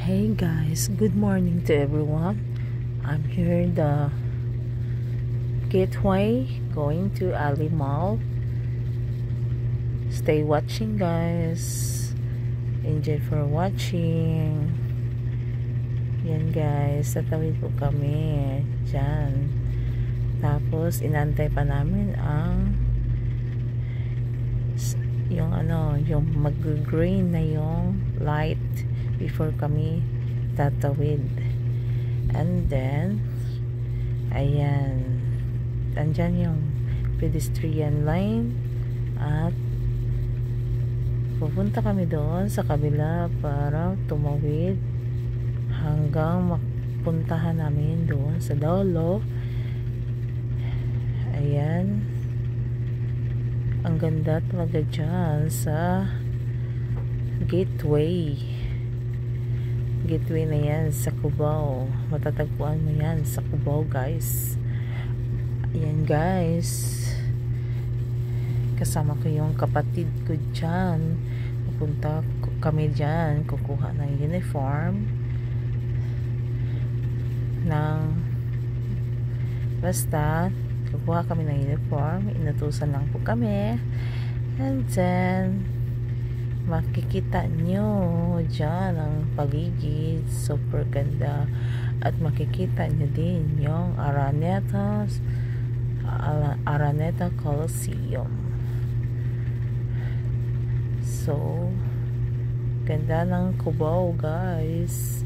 Hey guys, good morning to everyone. I'm here in the gateway going to Ali Mall. Stay watching guys. Enjoy for watching. Yan guys, tatawid po kami dyan. Tapos inantay pa namin ang yung mag-green na yung light before kami tatawid. And then ayan, andyan yung pedestrian line at pupunta kami doon sa kabila para tumawid hanggang mapuntahan namin doon sa dulo. Ayan, ang ganda talaga dyan sa gateway na yan sa Cubao. Matatagpuan mo yan sa Cubao guys. Ayan guys, kasama ko yung kapatid ko dyan. Pupunta kami dyan, kukuha ng uniform basta kukuha kami ng uniform, inutusan lang po kami. And then makikita nyo dyan ang paligid, super ganda. At makikita nyo din yung Araneta Coliseum. So ganda ng Cubao guys.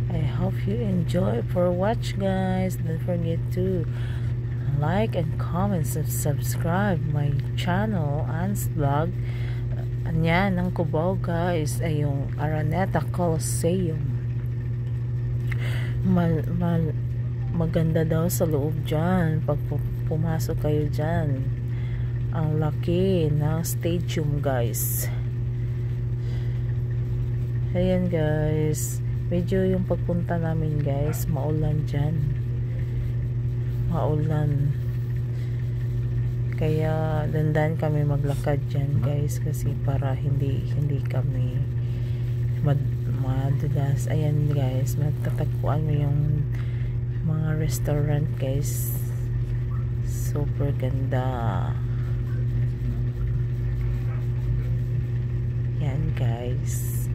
I hope you enjoy for watch guys. Don't forget to like and comment and subscribe my channel and vlog. Yan ng Cubao guys ay yung Araneta Coliseum. Maganda daw sa loob dyan pag pumasok kayo dyan. Ang laki ng stadium guys. Ayan guys, medyo yung pagpunta namin guys, maulan dyan. Maulan. Kaya dandan kami maglakad dyan guys, kasi para hindi kami madulas. Ayan guys, matatagpuan mo yung mga restaurant guys. Super ganda. Yan guys.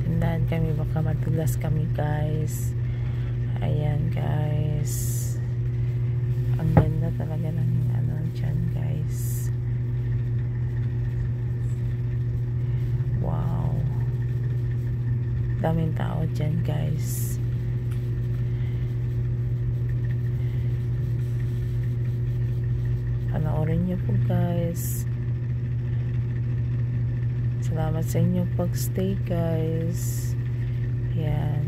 Tandaan kami, baka madulas kami guys. Ayan guys, ang ganda talaga ng dyan guys. Wow, daming tao dyan guys. Panoorin nyo po guys. Salamat sa inyong pagstay guys. Yan,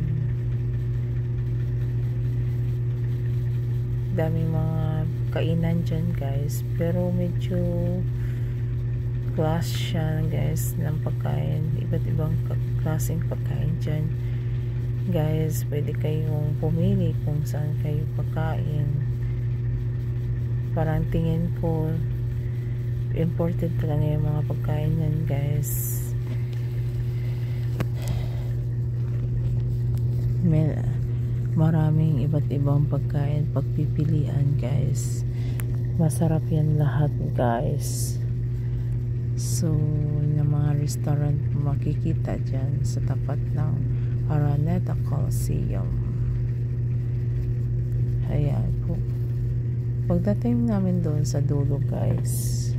daming mga kainan dyan guys, pero medyo class siya guys ng pagkain. Iba't ibang klaseng pagkain dyan guys. Pwede kayong pumili kung saan kayo pagkain. Parang tingin ko imported talaga yung mga pagkain yan guys. Maraming iba't ibang pagkain pagpipilian guys. Masarap yan lahat guys. So yung mga restaurant makikita dyan sa tapat ng Araneta Coliseum. Ayan po, pagdating namin doon sa dulo guys,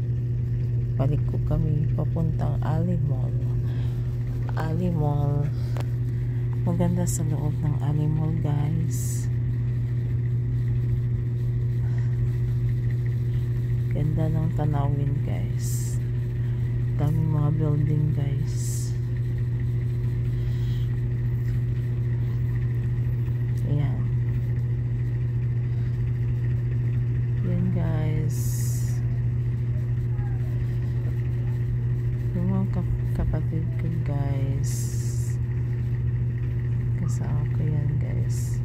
balik ko kami papuntang Ali Mall. Ali Mall, maganda sa loob ng Ali Mall guys. Ganda ng tanawin guys. Daming mga building guys. Ayan. Yan guys, yung mga kapatid ko guys, kasama ko yan guys.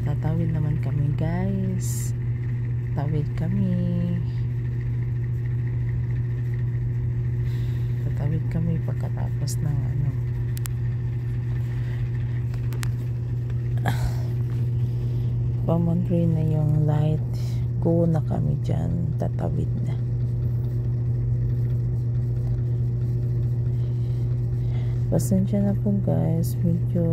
tatawid naman kami guys. Tatawid kami pagkatapos ng pamagri na yung light. Go na kami dyan, tatawid na. Pasensya na po guys, medyo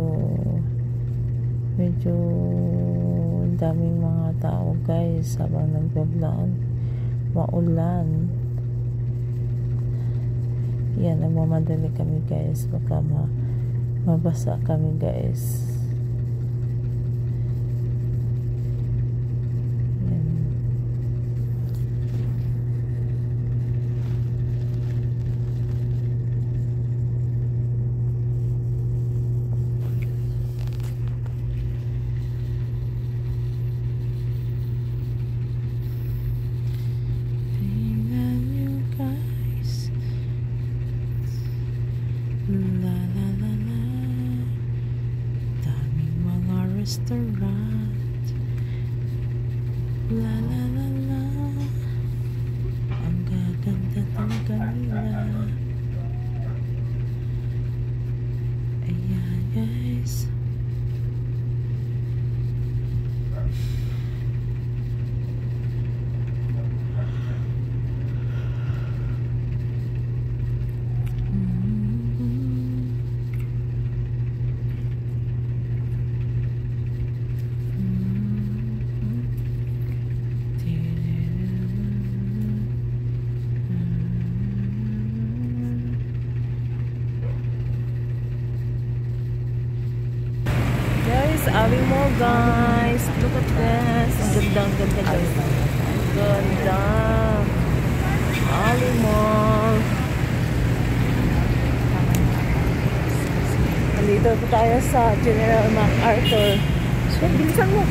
daming mga tao guys habang nagbablog. Maulan. Yan, nagmamadali kami guys, baka mabasa kami guys. La la la la, daming mga restaurant. La la la la, ang gaganda talaga nila. Ayan guys. Aling Mall guys, look at this. Ang ganda guys. Ang ganda. Aling Mall. Nandito po tayo sa General MacArthur. So, bilisan mo.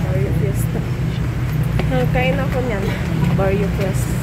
Barrio Fiesta. Kain ako niyan. Barrio Fiesta.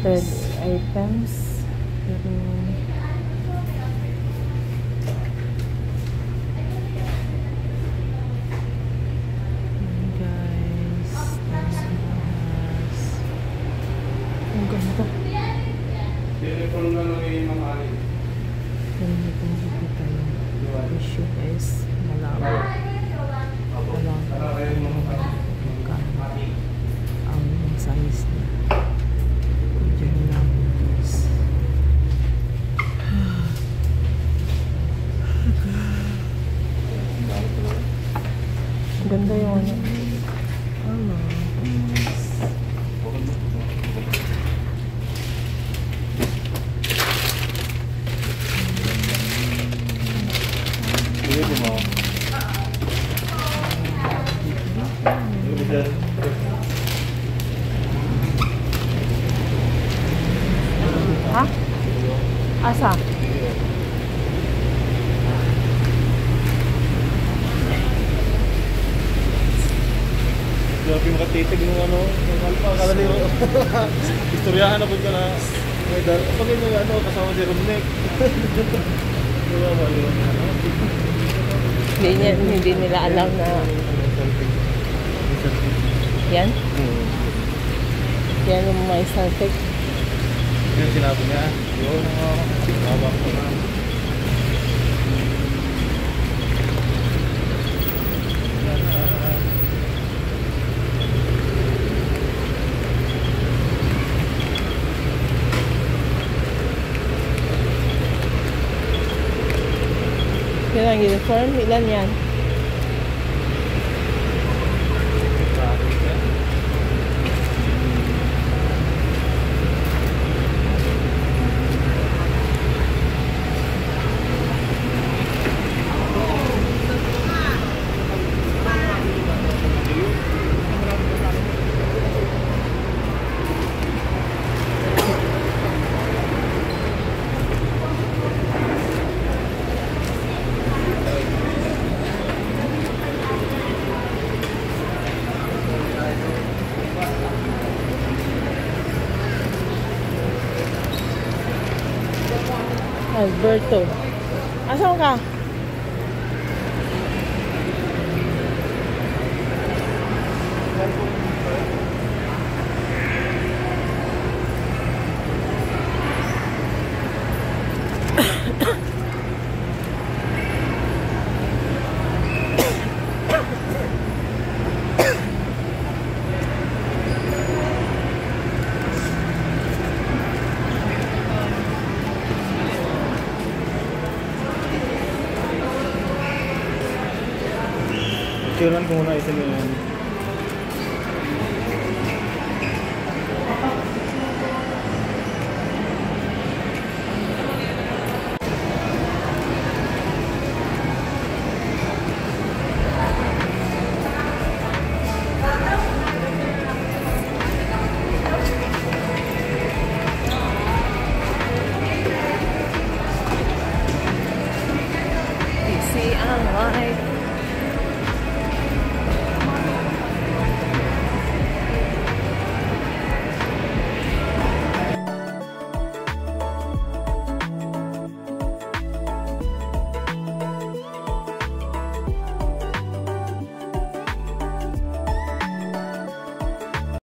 Third items, pero guys, Ito. Telephone na lang yung mga alin. Hindi ko makikita yung issue guys. Malabo. Magkano ang size niya. Medyo malabo guys. Ganda yung ano. Sige po mo. Ha? Asa? Grabe makatitig ng ano, ng alpa, kalaliro. Istoryahan na po ka na. Pag yun yung ano, kasama si Romnek. Hindi nila alam na yan? Yan yung may salted. Yung sinabi niya, yun, mabang ko na. Yan ang uniform. Ilan yan? Alberto. Asan ka? Picturean ko muna isa yung